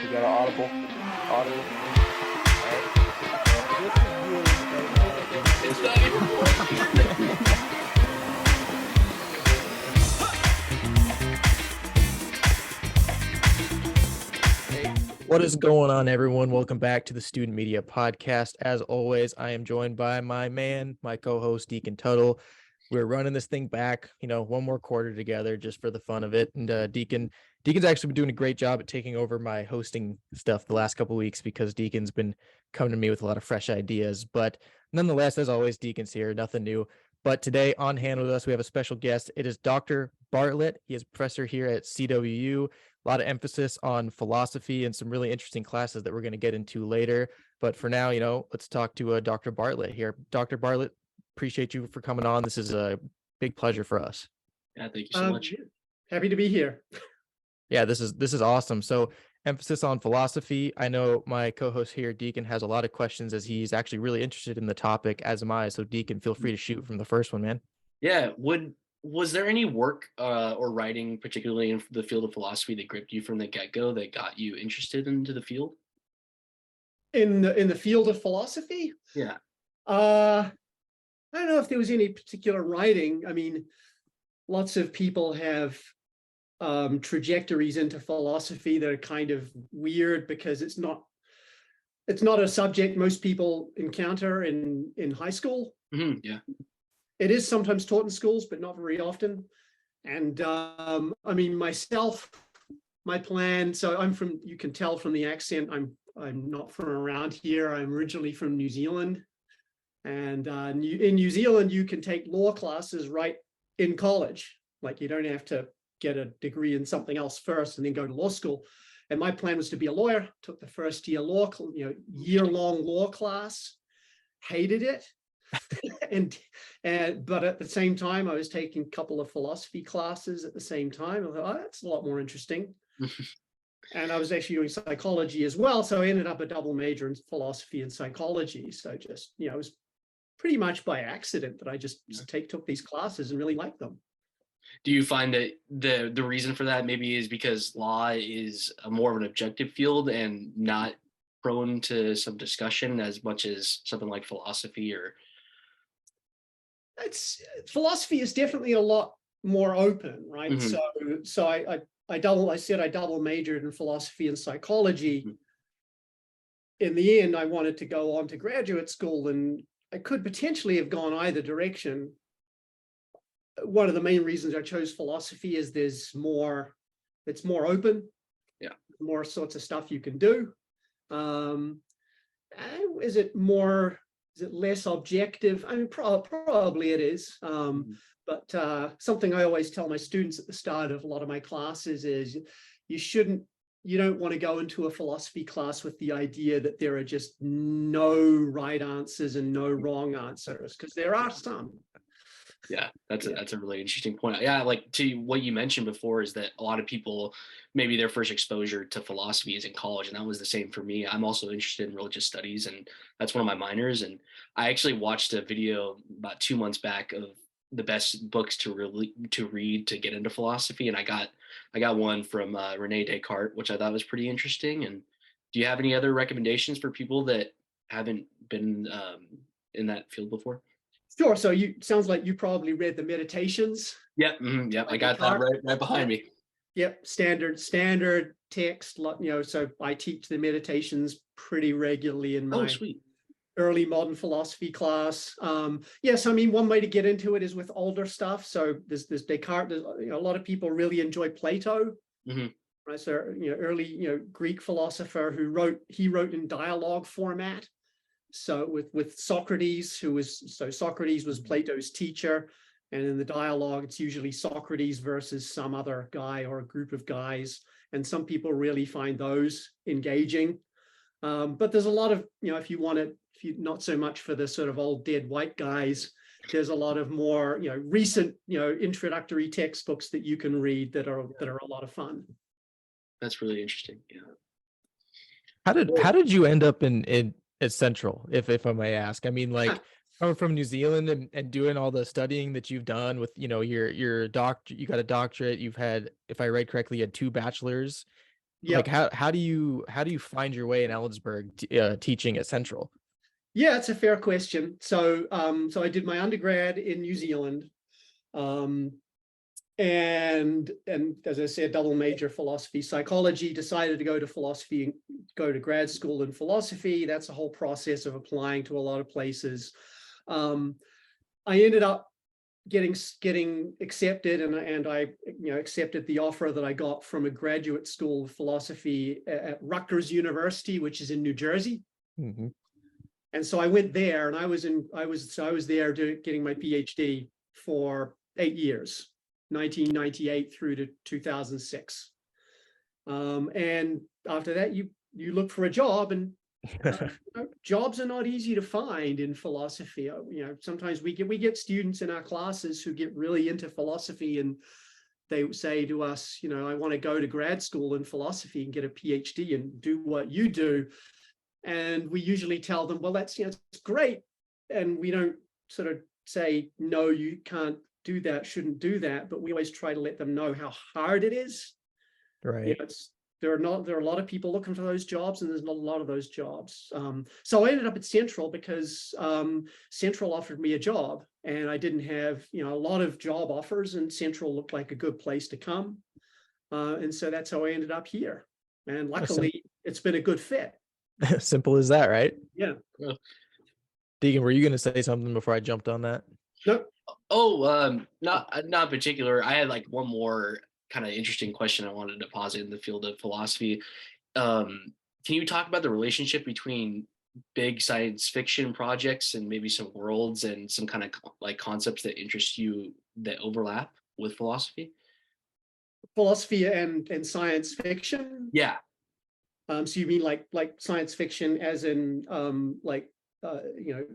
You got an audible. Audible. This is really. It's not even working. What is going on, everyone? Welcome back to the Student Media Podcast. As always, I am joined by my co-host, Deacon Tuttle. We're running this thing back, one more quarter together just for the fun of it. And Deacon's actually been doing a great job at taking over my hosting stuff the last couple of weeks because Deacon's been coming to me with a lot of fresh ideas. But nonetheless, as always, Deacon's here, nothing new. But today on hand with us, we have a special guest. It is Dr. Bartlett. He is a professor here at CWU. A lot of emphasis on philosophy and some really interesting classes that we're going to get into later. But for now, let's talk to Dr. Bartlett here. Dr. Bartlett, appreciate you for coming on. This is a big pleasure for us. Yeah, thank you so much. Happy to be here. Yeah, this is awesome. So emphasis on philosophy. I know my co-host here, Deacon, has a lot of questions as he's actually really interested in the topic, as am I. So Deacon, feel free to shoot from the first one, man. Yeah, was there any work or writing, particularly in the field of philosophy, that gripped you from the get-go that got you interested into the field? In the field of philosophy? Yeah. I don't know if there was any particular writing. I mean, lots of people have trajectories into philosophy that are kind of weird because it's not a subject most people encounter in high school. Mm-hmm, yeah. It is sometimes taught in schools, but not very often. And I mean, myself, my plan, so you can tell from the accent, I'm not from around here. I'm originally from New Zealand. And in New Zealand, you can take law classes right in college. Like you don't have to get a degree in something else first and then go to law school. And my plan was to be a lawyer. Took the first year year-long law class, hated it. But at the same time, I was taking a couple of philosophy classes at the same time. I thought, that's a lot more interesting. And I was actually doing psychology as well. So I ended up a double major in philosophy and psychology. So just, it was pretty much by accident that I just took these classes and really liked them. Do you find that the reason for that maybe is because law is more of an objective field and not prone to some discussion as much as something like philosophy? Or philosophy is definitely a lot more open, right? Mm-hmm. So I double majored in philosophy and psychology. Mm-hmm. In the end, I wanted to go on to graduate school, and I could potentially have gone either direction. One of the main reasons I chose philosophy is it's more open. Yeah. More sorts of stuff you can do. Is it less objective? I mean, probably it is. But something I always tell my students at the start of a lot of my classes is you don't want to go into a philosophy class with the idea that there are just no right answers and no wrong answers, because there are some. Yeah, that's a really interesting point. Yeah, like to what you mentioned before is that a lot of people, maybe their first exposure to philosophy is in college, and that was the same for me. I'm also interested in religious studies, and that's one of my minors. And I actually watched a video about 2 months back of the best books to read to get into philosophy, and I got one from Rene Descartes, which I thought was pretty interesting. And do you have any other recommendations for people that haven't been in that field before? Sure. So sounds like you probably read the Meditations. Yep. Mm-hmm, yep. I got that right behind me. Yep. Standard text. So I teach the Meditations pretty regularly in my early modern philosophy class. Yes, I mean, one way to get into it is with older stuff. So there's Descartes. A lot of people really enjoy Plato. Mm-hmm. Right. So early Greek philosopher who wrote in dialogue format. So with Socrates, Socrates was Plato's teacher, and in the dialogue, it's usually Socrates versus some other guy or a group of guys, and some people really find those engaging. But there's a lot of, if you not so much for the sort of old dead white guys, there's a lot of more, recent, introductory textbooks that you can read that are a lot of fun. That's really interesting. Yeah. How did you end up in at Central, if I may ask? I mean, like, coming from New Zealand and doing all the studying that you've done with, your doctor, you got a doctorate, you've had, if I read correctly, you had 2 bachelors. Yeah. Like how do you find your way in Ellensburg teaching at Central? Yeah, it's a fair question. So so I did my undergrad in New Zealand. And as I said, double major philosophy, psychology, decided to go to philosophy and go to grad school in philosophy. That's a whole process of applying to a lot of places. I ended up getting accepted, and I accepted the offer that I got from a graduate school of philosophy at Rutgers University, which is in New Jersey. Mm-hmm. And so I went there, and I was there getting my PhD for 8 years, 1998 through to 2006. And after that, you look for a job, and jobs are not easy to find in philosophy. Sometimes we get students in our classes who get really into philosophy, and they say to us, I want to go to grad school in philosophy and get a PhD and do what you do. And we usually tell them, well, that's, it's great. And we don't sort of say, no, you can't do that, shouldn't do that. But we always try to let them know how hard it is. Right. There are a lot of people looking for those jobs, and there's not a lot of those jobs. So I ended up at Central because Central offered me a job, and I didn't have, a lot of job offers, and Central looked like a good place to come. And so that's how I ended up here. And luckily, it's been a good fit. Simple as that, right? Yeah. Deacon, were you going to say something before I jumped on that? No. Oh, not particular. I had like one more kind of interesting question I wanted to posit in the field of philosophy. Can you talk about the relationship between big science fiction projects and maybe some worlds and some kind of like concepts that interest you that overlap with philosophy? Philosophy and science fiction? Yeah. So you mean like science fiction as in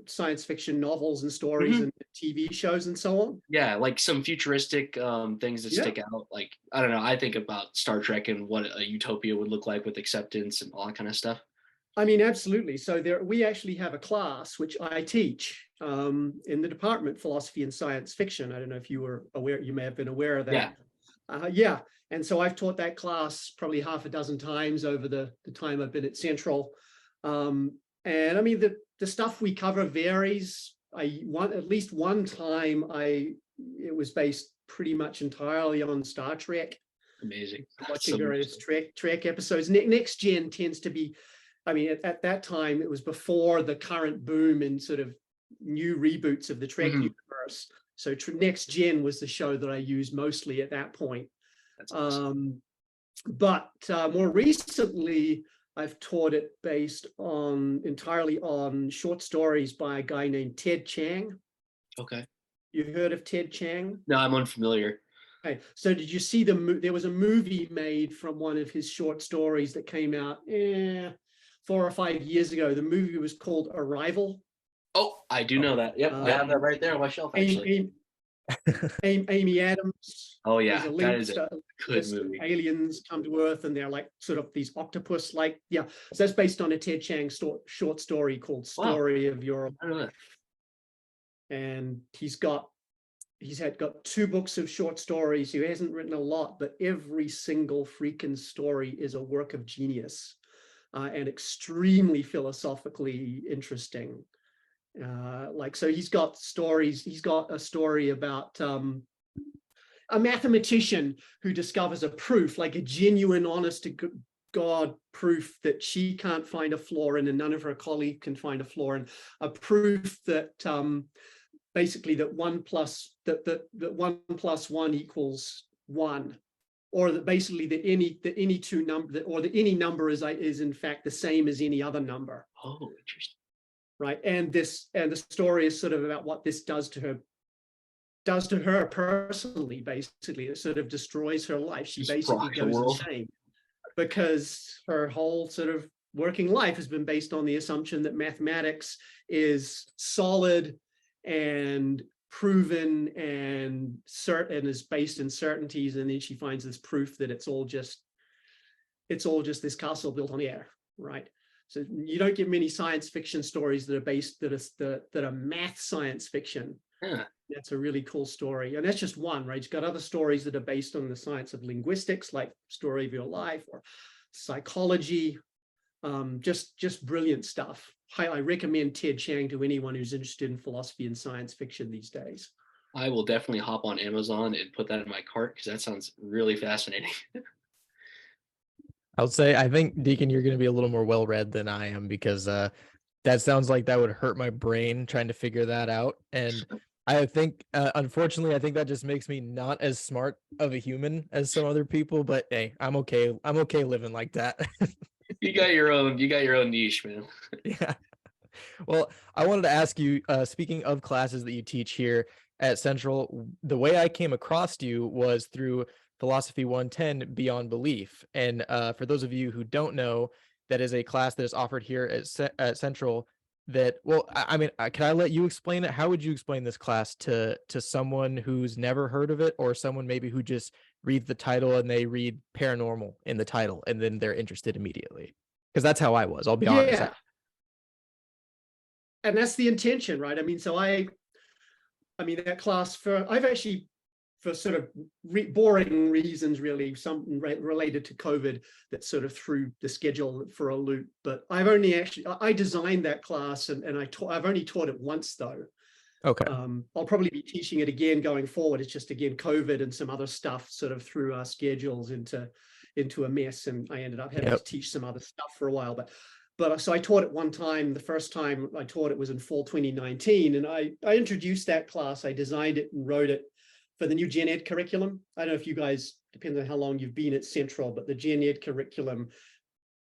science fiction novels and stories and TV shows and so on? Yeah, like some futuristic things that stick out. Like, I don't know, I think about Star Trek and what a utopia would look like with acceptance and all that kind of stuff. I mean, absolutely. So we actually have a class which I teach in the department, philosophy and science fiction. I don't know if you were aware, you may have been aware of that. Yeah. And so I've taught that class probably half a dozen times over the time I've been at Central. And I mean, the stuff we cover varies. At least one time it was based pretty much entirely on Star Trek. Amazing. Watching various Trek episodes. Next Gen tends to be, I mean, at that time, it was before the current boom in sort of new reboots of the Trek universe. So Next Gen was the show that I used mostly at that point. That's awesome. But more recently, I've taught it based entirely on short stories by a guy named Ted Chiang. Okay. You heard of Ted Chiang? No, I'm unfamiliar. Okay. So did you see there was a movie made from one of his short stories that came out 4 or 5 years ago? The movie was called Arrival. Oh, I do know that. Yep, I have that right there on my shelf, actually. Amy Adams. Oh yeah, that is a good movie. Aliens come to Earth, and they're like sort of these octopus-like. Yeah, so that's based on a Ted Chiang short story called "Story of Your Life." And he's got 2 books of short stories. He hasn't written a lot, but every single freaking story is a work of genius and extremely philosophically interesting. So he's got stories. He's got a story about a mathematician who discovers a proof, like a genuine, honest to God proof that she can't find a flaw in, and none of her colleagues can find a flaw in. A proof that basically that 1 + 1 equals 1, or that basically that any two number, or that any number is in fact the same as any other number. Oh, interesting. Right, and the story is sort of about what this does to her personally. Basically, it sort of destroys her life. She basically goes insane because her whole sort of working life has been based on the assumption that mathematics is solid and proven and certain, is based in certainties, and then she finds this proof that it's all just this castle built on air, right? So you don't get many science fiction stories that are math science fiction. Yeah. That's a really cool story, and that's just one, right? You've got other stories that are based on the science of linguistics, like Story of Your Life or psychology, just brilliant stuff. I recommend Ted Chiang to anyone who's interested in philosophy and science fiction these days. I will definitely hop on Amazon and put that in my cart because that sounds really fascinating. I would say, I think, Deacon, you're going to be a little more well-read than I am, because that sounds like that would hurt my brain trying to figure that out. And I think, unfortunately, I think that just makes me not as smart of a human as some other people. But hey, I'm okay. I'm okay living like that. You got your own niche, man. Yeah. Well, I wanted to ask you, speaking of classes that you teach here at Central, the way I came across you was through Philosophy 110 Beyond Belief. And for those of you who don't know, that is a class that is offered here at Central that, well, I mean, can I let you explain it? How would you explain this class to someone who's never heard of it, or someone maybe who just reads the title and they read paranormal in the title and then they're interested immediately? Because that's how I was, I'll be honest. And that's the intention, right? I mean, so I mean, that class I've actually, for sort of boring reasons, really, something related to COVID that sort of threw the schedule for a loop. But I designed that class, and I've only taught it once though. Okay. I'll probably be teaching it again going forward. It's just, again, COVID and some other stuff sort of threw our schedules into a mess, and I ended up having to teach some other stuff for a while. But so I taught it one time. The first time I taught it was in fall 2019, and I introduced that class. I designed it and wrote it for the new Gen Ed curriculum. I don't know if you guys, depends on how long you've been at Central, but the Gen Ed curriculum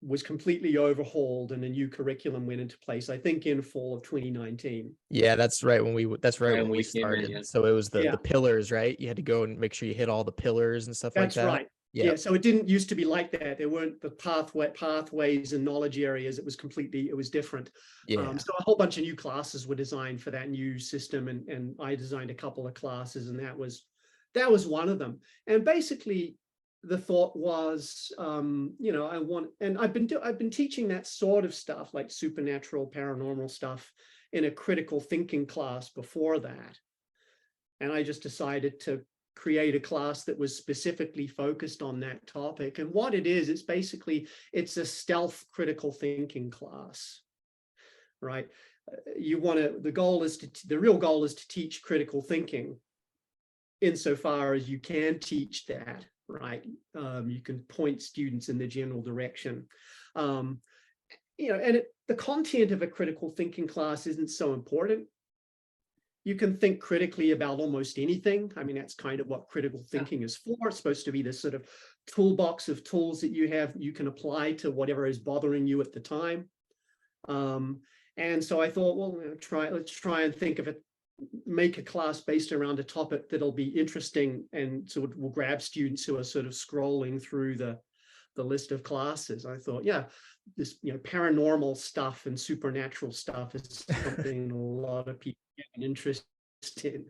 was completely overhauled and a new curriculum went into place, I think, in fall of 2019. Yeah, that's right when we started. Yeah. So it was the pillars, right? You had to go and make sure you hit all the pillars and stuff like that. That's right. Yeah. So it didn't used to be like that. There weren't the pathways and knowledge areas. It was different. Yeah. So a whole bunch of new classes were designed for that new system, and I designed a couple of classes, and that was one of them. And basically, the thought was, I've been teaching that sort of stuff, like supernatural, paranormal stuff, in a critical thinking class before that, and I just decided to create a class that was specifically focused on that topic. And what it is, it's a stealth critical thinking class, right? The real goal is to teach critical thinking insofar as you can teach that, right? You can point students in the general direction. And the content of a critical thinking class isn't so important. You can think critically about almost anything. I mean, that's kind of what critical thinking is for. It's supposed to be this sort of toolbox of tools that you can apply to whatever is bothering you at the time. And so I thought, well, let's try and think of it, make a class based around a topic that'll be interesting, and so it will grab students who are sort of scrolling through the list of classes. I thought, this paranormal stuff and supernatural stuff is something a lot of people get an interest in.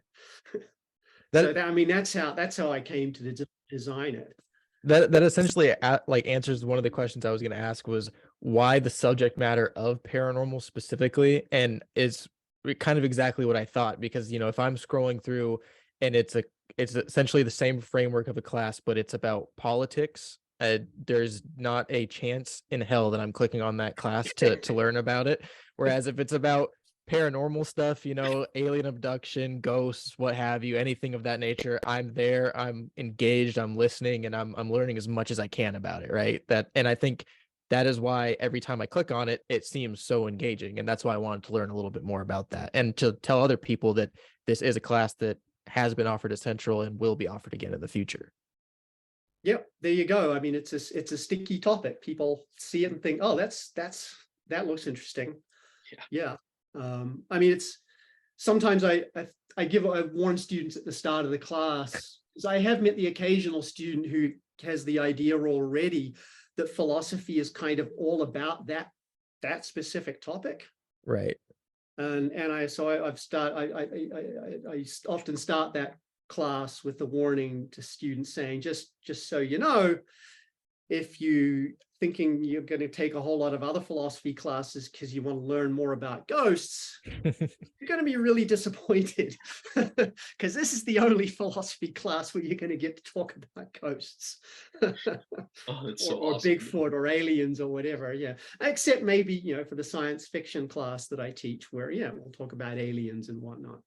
That's how I came to design it. That essentially answers one of the questions I was going to ask, was why the subject matter of paranormal specifically, and it's kind of exactly what I thought, because if I'm scrolling through and it's essentially the same framework of a class, but it's about politics, there's not a chance in hell that I'm clicking on that class to learn about it. Whereas if it's about paranormal stuff, alien abduction, ghosts, what have you, anything of that nature, I'm there, I'm engaged, I'm listening, and I'm learning as much as I can about it, right? And I think that is why every time I click on it, it seems so engaging, and that's why I wanted to learn a little bit more about that, and to tell other people that this is a class that has been offered at Central and will be offered again in the future. Yep, there you go. I mean, it's a sticky topic. People see it and think, oh, that looks interesting. Yeah. I mean, it's sometimes I warn students at the start of the class, because I have met the occasional student who has the idea already that philosophy is kind of all about that specific topic. Right. And I often start that class with the warning to students saying, just so you know, if you thinking you're going to take a whole lot of other philosophy classes because you want to learn more about ghosts, you're going to be really disappointed, because this is the only philosophy class where you're going to get to talk about ghosts. Oh, that's so or awesome. Bigfoot or aliens or whatever. Yeah. Except maybe, for the science fiction class that I teach, where, we'll talk about aliens and whatnot.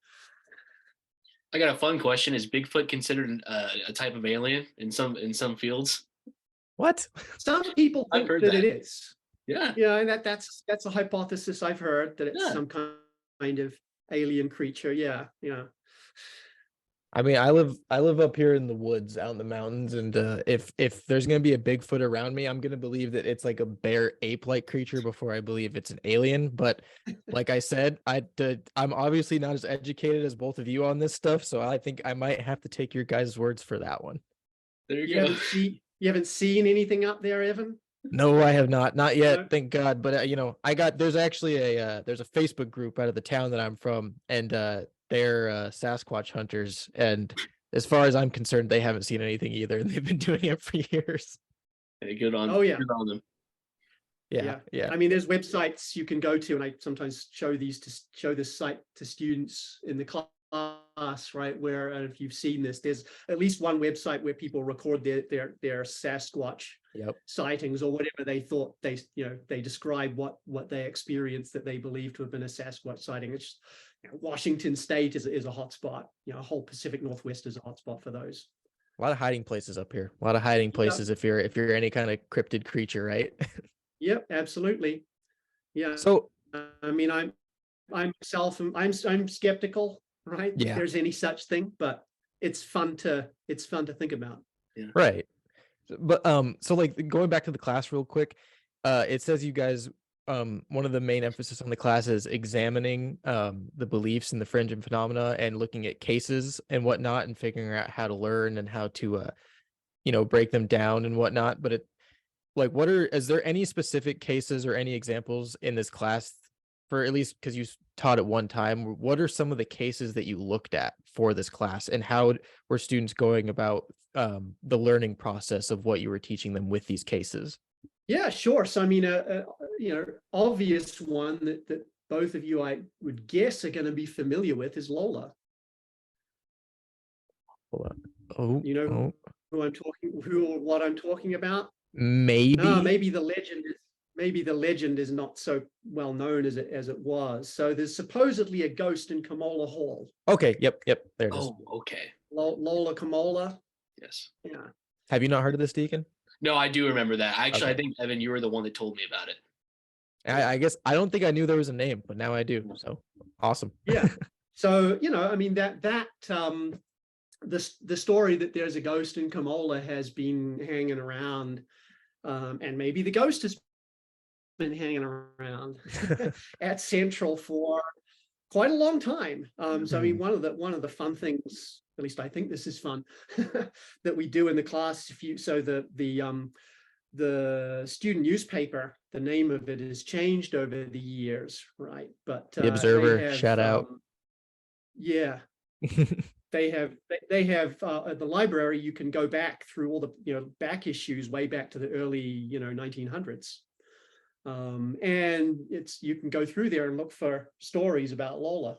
I got a fun question. Is Bigfoot considered a type of alien in some fields? What? Some people I've think heard that that. it is. Yeah. Yeah, and that's a hypothesis I've heard, that it's some kind of alien creature. Yeah, yeah. I mean, I live up here in the woods, out in the mountains, and if there's gonna be a Bigfoot around me, I'm gonna believe that it's like a bear ape-like creature before I believe it's an alien. But like I said, I'm obviously not as educated as both of you on this stuff, so I think I might have to take your guys' words for that one. There you go. You haven't seen anything up there, Evan? No, I have not yet, No? thank God. But there's actually there's a Facebook group out of the town that I'm from, and they're Sasquatch hunters, and as far as I'm concerned, they haven't seen anything either, and they've been doing it for years. Hey, good on. Oh, yeah. Good on them. Yeah. I mean, there's websites you can go to, and I sometimes show this site to students in the class, right? Where, if you've seen this, there's at least one website where people record their Sasquatch sightings, or whatever they thought they describe what they experienced that they believe to have been a Sasquatch sighting. It's Washington State is a hotspot. Whole Pacific Northwest is a hotspot for those. A lot of hiding places up here. A lot of hiding places if you're any kind of cryptid creature, right? Yep, absolutely. Yeah. So I mean, I'm skeptical, right? Yeah. If there's any such thing, but it's fun to think about. Yeah. Right. But so like going back to the class real quick, it says you guys one of the main emphasis on the class is examining the beliefs and the fringe and phenomena, and looking at cases and whatnot, and figuring out how to learn and how to break them down and whatnot. But is there any specific cases or any examples in this class, for at least because you taught at one time? What are some of the cases that you looked at for this class, and how were students going about the learning process of what you were teaching them with these cases? Yeah, sure. So I mean, obvious one that both of you, I would guess, are going to be familiar with is Lola. Oh, who I'm talking, what I'm talking about? Maybe. Maybe the legend is not so well known as it was. So there's supposedly a ghost in Camola Hall. Okay. Yep. There it is. Oh, okay. Lola Camola. Yes. Yeah. Have you not heard of this, Deacon? No, I do remember that. Actually, Okay. I think, Evan, you were the one that told me about it. I guess I don't think I knew there was a name, but now I do. So awesome. Yeah. So, I mean, the story that there's a ghost in Camola has been hanging around, and maybe the ghost has been hanging around at Central for quite a long time. So I mean, one of the fun things, at least I think this is fun, that we do in the class, the student newspaper, the name of it has changed over the years, right? But The Observer, shout out. Yeah. They have at the library, you can go back through all the back issues way back to the early 1900s, and you can go through there and look for stories about Lola.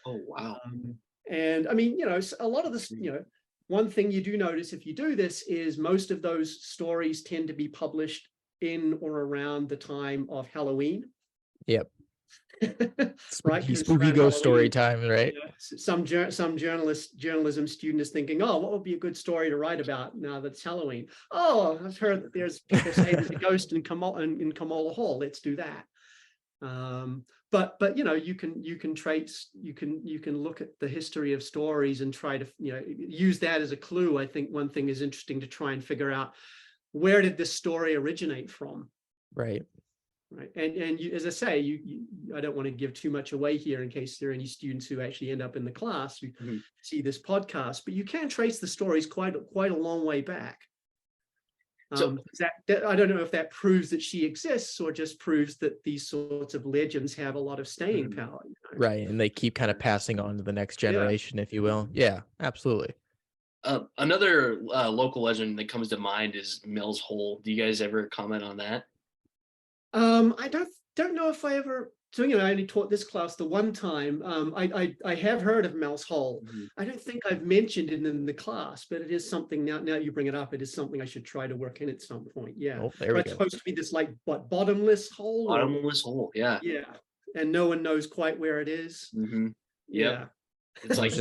Oh wow. And I mean, a lot of this, one thing you do notice if you do this is most of those stories tend to be published in or around the time of Halloween. Yep. Right, spooky ghost story time, right? Some journalism student is thinking, oh, what would be a good story to write about now that it's Halloween? Oh, I've heard that there's people say there's a ghost in Camola Hall. Let's do that. But you can trace, you can look at the history of stories and try to use that as a clue. I think one thing is interesting to try and figure out, where did this story originate from? Right. Right. And you, as I say, I don't want to give too much away here in case there are any students who actually end up in the class who see this podcast, but you can trace the stories quite a long way back. So that I don't know if that proves that she exists or just proves that these sorts of legends have a lot of staying power. Right. And they keep kind of passing on to the next generation, if you will. Yeah, absolutely. Another local legend that comes to mind is Mel's Hole. Do you guys ever comment on that? I don't know if I ever. So I only taught this class the one time. I have heard of Mel's Hole. Mm-hmm. I don't think I've mentioned it in the class, but it is something now. Now you bring it up, it is something I should try to work in at some point. Yeah, Oh, there we it's go. supposed to be this like bottomless hole. Bottomless hole. Yeah. Yeah, and no one knows quite where it is. Mm-hmm. Yeah. It's like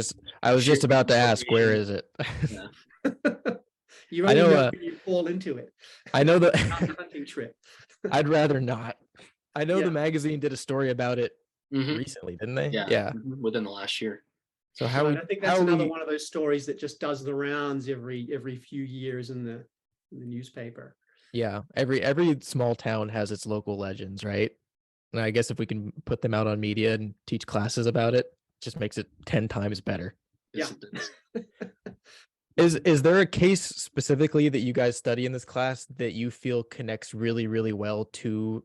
I was just about to ask, where is it? Yeah. You only know when you fall into it. I know that hunting trip. I'd rather not. I know Yeah. the magazine did a story about it Mhm. recently, didn't they? Yeah. Within the last year. So how I think that's another one of those stories that just does the rounds every few years in the newspaper. Yeah, every small town has its local legends, right? And I guess if we can put them out on media and teach classes about it, just makes it 10 times better. Yeah. Is there a case specifically that you guys study in this class that you feel connects really, really well to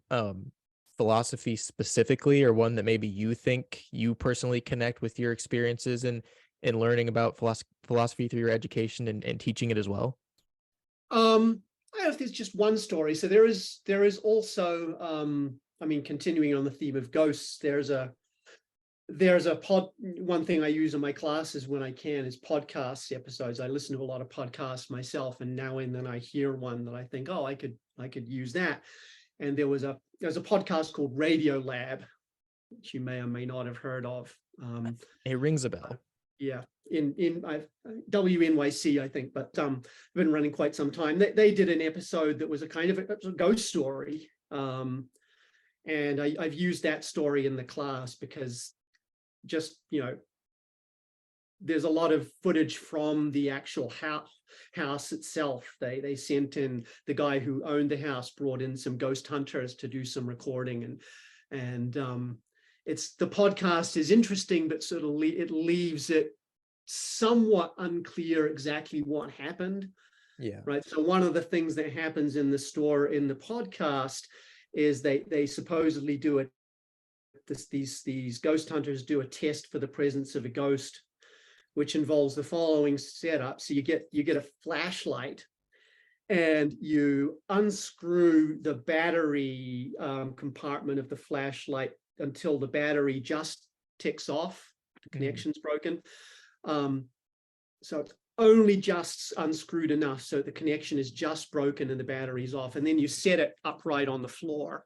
philosophy specifically, or one that maybe you think you personally connect with your experiences in learning about philosophy through your education and teaching it as well? I don't know if there's just one story. So there is also continuing on the theme of ghosts, one thing I use in my classes when I can is podcasts episodes. I listen to a lot of podcasts myself, and now and then I hear one that I think, oh, I could use that. And there's a podcast called Radio Lab, which you may or may not have heard of. It rings a bell. Yeah, in WNYC, I think, but been running quite some time. They did an episode that was a kind of a ghost story, and I've used that story in the class because just there's a lot of footage from the actual house itself. They sent in, the guy who owned the house brought in some ghost hunters to do some recording, and it's, the podcast is interesting, but sort of it leaves it somewhat unclear exactly what happened. Yeah. Right. So one of the things that happens in the podcast is they supposedly do these ghost hunters do a test for the presence of a ghost, which involves the following setup. So you get a flashlight, and you unscrew the battery compartment of the flashlight until the battery just ticks off, the connection's broken. So it's only just unscrewed enough so the connection is just broken and the battery's off, and then you set it upright on the floor.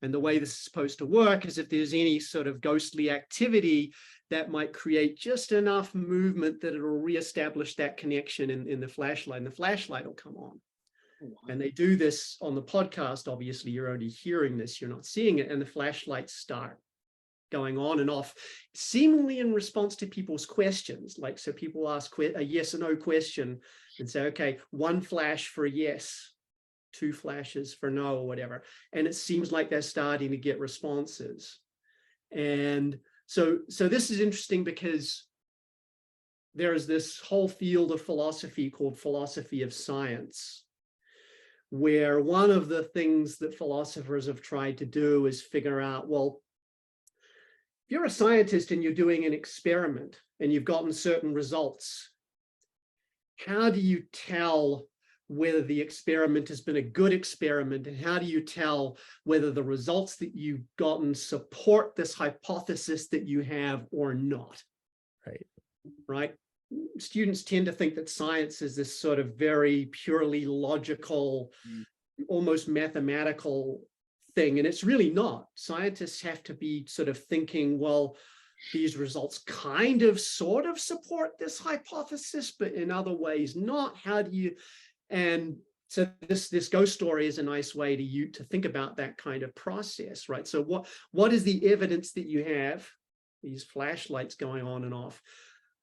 And the way this is supposed to work is if there's any sort of ghostly activity, that might create just enough movement that it'll reestablish that connection in the flashlight, and the flashlight will come on. And they do this on the podcast. Obviously, you're only hearing this, you're not seeing it, and the flashlights start going on and off, seemingly in response to people's questions. Like, so people ask a yes or no question and say, okay, one flash for a yes, two flashes for no, or whatever. And it seems like they're starting to get responses. And so this is interesting because there's this whole field of philosophy called philosophy of science, where one of the things that philosophers have tried to do is figure out, well, if you're a scientist and you're doing an experiment and you've gotten certain results, how do you tell whether the experiment has been a good experiment, and how do you tell whether the results that you've gotten support this hypothesis that you have or not? Right? Students tend to think that science is this sort of very purely logical, almost mathematical thing, and it's really not. Scientists have to be sort of thinking, well, these results kind of sort of support this hypothesis, but in other ways not. How do you? And so this ghost story is a nice way to think about that kind of process, right? So what is the evidence that you have? These flashlights going on and off.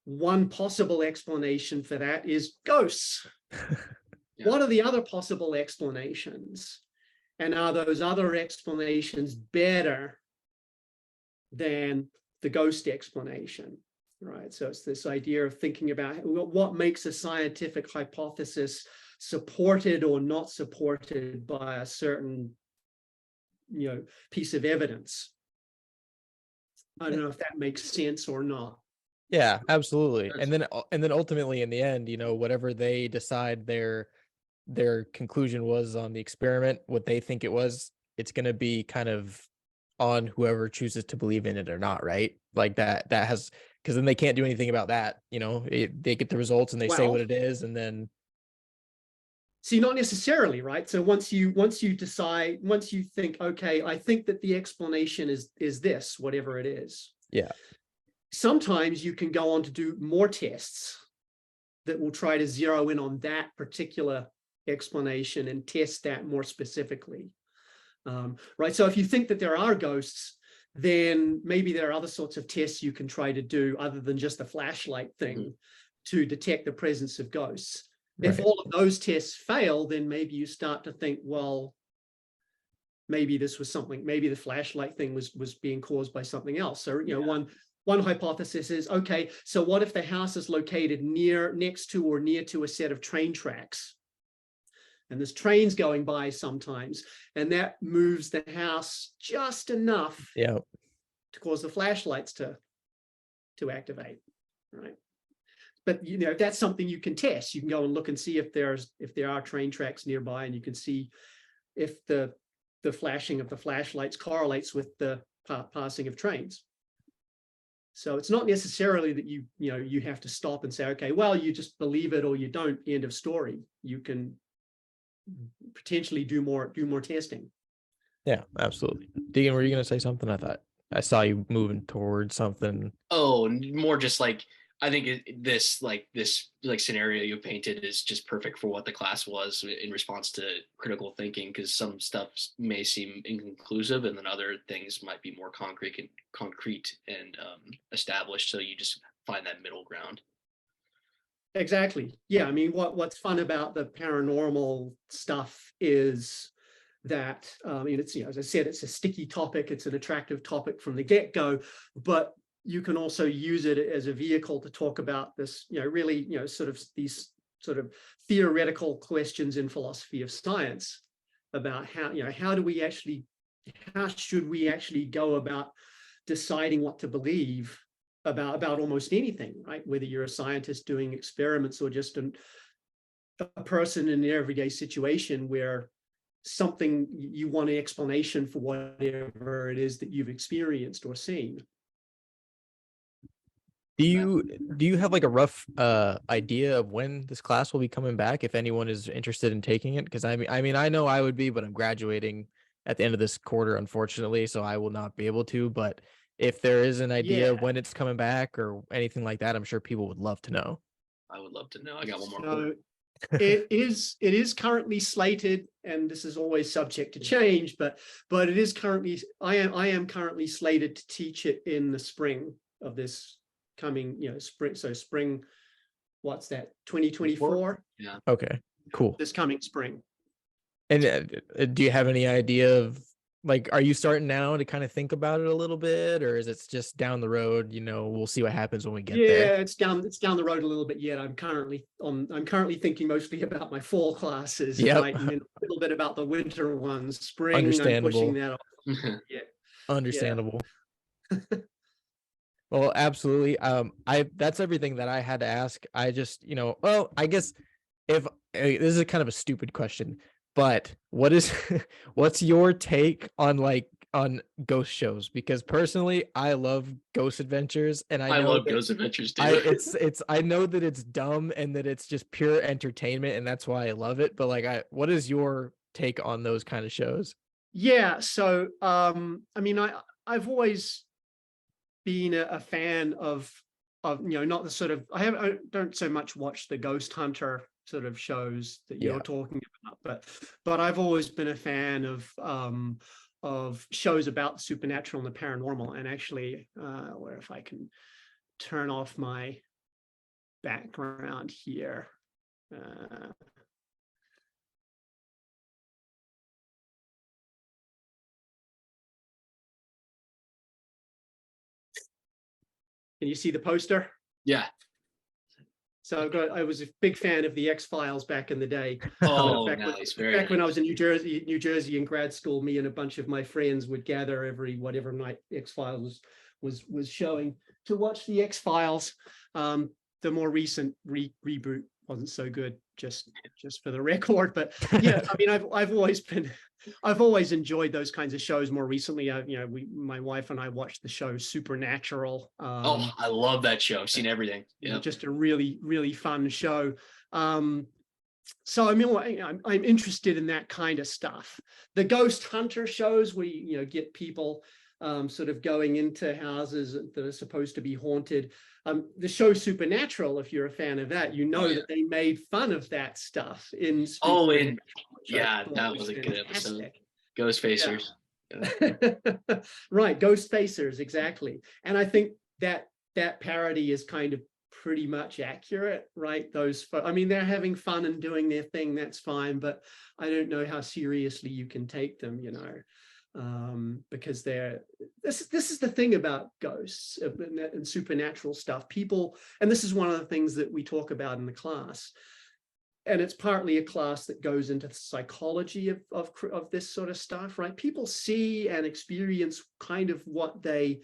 One possible explanation for that is ghosts. Yeah. What are the other possible explanations? And are those other explanations better than the ghost explanation, right? So it's this idea of thinking about what makes a scientific hypothesis supported or not supported by a certain, piece of evidence. I don't know if that makes sense or not. Yeah, absolutely. And then ultimately in the end, whatever they decide their conclusion was on the experiment, what they think it was, it's going to be kind of on whoever chooses to believe in it or not, right? Like that has, because then they can't do anything about that. They get the results and they say what it is, and then see, not necessarily, right? So once you decide, once you think, okay, I think that the explanation is this, whatever it is. Yeah. Sometimes you can go on to do more tests that will try to zero in on that particular explanation and test that more specifically. Right. So if you think that there are ghosts, then maybe there are other sorts of tests you can try to do other than just the flashlight thing to detect the presence of ghosts. Right. If all of those tests fail, then maybe you start to think, well, maybe this was something, maybe the flashlight thing was being caused by something else. So, one hypothesis is, okay, so what if the house is located next to or near to a set of train tracks? And there's trains going by sometimes, and that moves the house just enough to cause the flashlights to activate, right? But that's something you can test. You can go and look and see if there are train tracks nearby, and you can see if the flashing of the flashlights correlates with the passing of trains. So it's not necessarily that you have to stop and say, okay, well, you just believe it or you don't, end of story. You can potentially do more testing. Yeah, absolutely. Deacon, were you going to say something? I thought I saw you moving towards something. Oh, more just like, I think this scenario you painted is just perfect for what the class was in response to critical thinking, because some stuff may seem inconclusive and then other things might be more concrete and established. So you just find that middle ground. Exactly. Yeah. I mean, what's fun about the paranormal stuff is that, it's, as I said, it's a sticky topic. It's an attractive topic from the get-go, but you can also use it as a vehicle to talk about this, really, sort of these sort of theoretical questions in philosophy of science about how should we actually go about deciding what to believe about almost anything, right? Whether you're a scientist doing experiments or just a person in an everyday situation where something you want an explanation for whatever it is that you've experienced or seen. Do you have like a rough idea of when this class will be coming back, if anyone is interested in taking it? Because I mean I know I would be, but I'm graduating at the end of this quarter, unfortunately, so I will not be able to. But if there is an idea of when it's coming back or anything like that, I'm sure people would love to know. I would love to know. I got one more. So it is currently slated, and this is always subject to change, but it is currently, I am currently slated to teach it in the spring of this coming, spring. So spring, what's that, 2024? Yeah. Okay, cool. This coming spring. And do you have any idea of, like, are you starting now to kind of think about it a little bit, or is it just down the road? We'll see what happens when we get there. Yeah, it's down the road a little bit yet. I'm currently thinking mostly about my fall classes, right? And then a little bit about the winter ones. Spring, understandable. I'm pushing that off. Yeah. Understandable. Well, absolutely. That's everything that I had to ask. I just, I guess if this is kind of a stupid question, but what's your take on ghost shows? Because personally, I love ghost adventures, and I love ghost adventures too. I know that it's dumb and that it's just pure entertainment, and that's why I love it. But what is your take on those kind of shows? Yeah. So, I mean, I've always been a fan of not the sort of, I don't so much watch the ghost hunter sort of shows that you're talking about, but I've always been a fan of shows about the supernatural and the paranormal. And actually, where if I can turn off my background here. Can you see the poster? Yeah. So I was a big fan of the X-Files back in the day. Oh, nice. Back when I was in New Jersey in grad school, me and a bunch of my friends would gather every whatever night X-Files was showing. to watch the X-Files. The more recent reboot wasn't so good, just for the record. But yeah, I mean, I've always enjoyed those kinds of shows. More recently, my wife and I watched the show Supernatural. I love that show. I've seen everything. Yeah, just a really, really fun show. So I mean, I'm interested in that kind of stuff. The ghost hunter shows, we get people sort of going into houses that are supposed to be haunted. The show Supernatural, if you're a fan of that, that they made fun of that stuff in. That was a good episode. Ghost Facers. Yeah. Right, Ghost Facers, exactly. And I think that parody is kind of pretty much accurate, right? They're having fun and doing their thing, that's fine, but I don't know how seriously you can take them, because this is the thing about ghosts and supernatural stuff. People, and this is one of the things that we talk about in the class, and it's partly a class that goes into the psychology of this sort of stuff, right? People see and experience kind of what they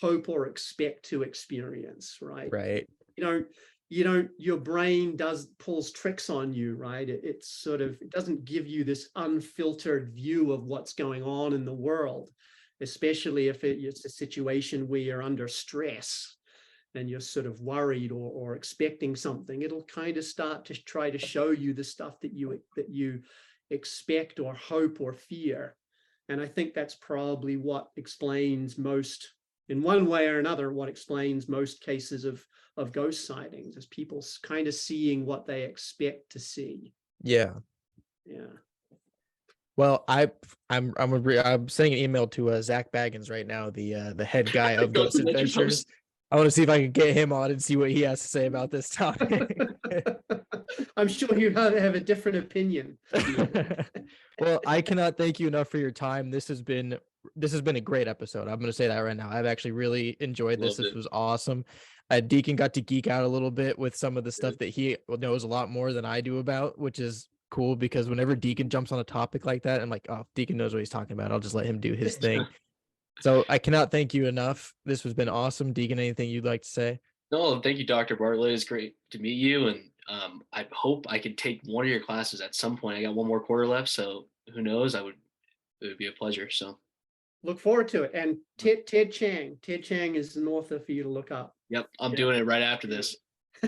hope or expect to experience, right? Right. Your brain pulls tricks on you, right? It doesn't give you this unfiltered view of what's going on in the world, especially if it's a situation where you're under stress and you're sort of worried or expecting something. It'll kind of start to try to show you the stuff that you expect or hope or fear. And I think that's probably what explains most, in one way or another, what explains most cases of ghost sightings, is people kind of seeing what they expect to see. Yeah. Well, I'm sending an email to Zach Baggins right now, the head guy of Ghost Adventures. I want to see if I can get him on and see what he has to say about this topic. I'm sure you have a different opinion. Well, I cannot thank you enough for your time. This has been a great episode. I'm going to say that right now. I've actually really enjoyed this. This was awesome. Deacon got to geek out a little bit with some of the stuff that he knows a lot more than I do about, which is cool, because whenever Deacon jumps on a topic like that, I'm like, oh, Deacon knows what he's talking about. I'll just let him do his thing. So I cannot thank you enough. This has been awesome. Deacon, anything you'd like to say? No, thank you, Dr. Bartlett. It's great to meet you, and I hope I could take one of your classes at some point. I got one more quarter left, so who knows? It would be a pleasure. So look forward to it. And Ted Chang is an author for you to look up. Yep, I'm doing it right after this.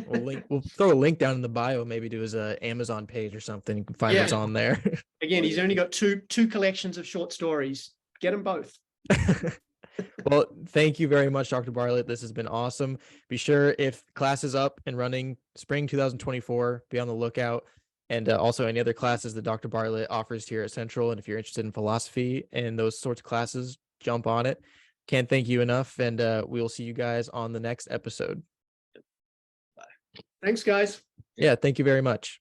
We'll throw a link down in the bio, maybe to his Amazon page or something. You can find us on there. Again, he's only got two collections of short stories. Get them both. Well, thank you very much, Dr. Bartlett. This has been awesome. Be sure, if class is up and running spring 2024, be on the lookout. And also any other classes that Dr. Bartlett offers here at Central. And if you're interested in philosophy and those sorts of classes, jump on it. Can't thank you enough. And we will see you guys on the next episode. Bye. Thanks, guys. Yeah, thank you very much.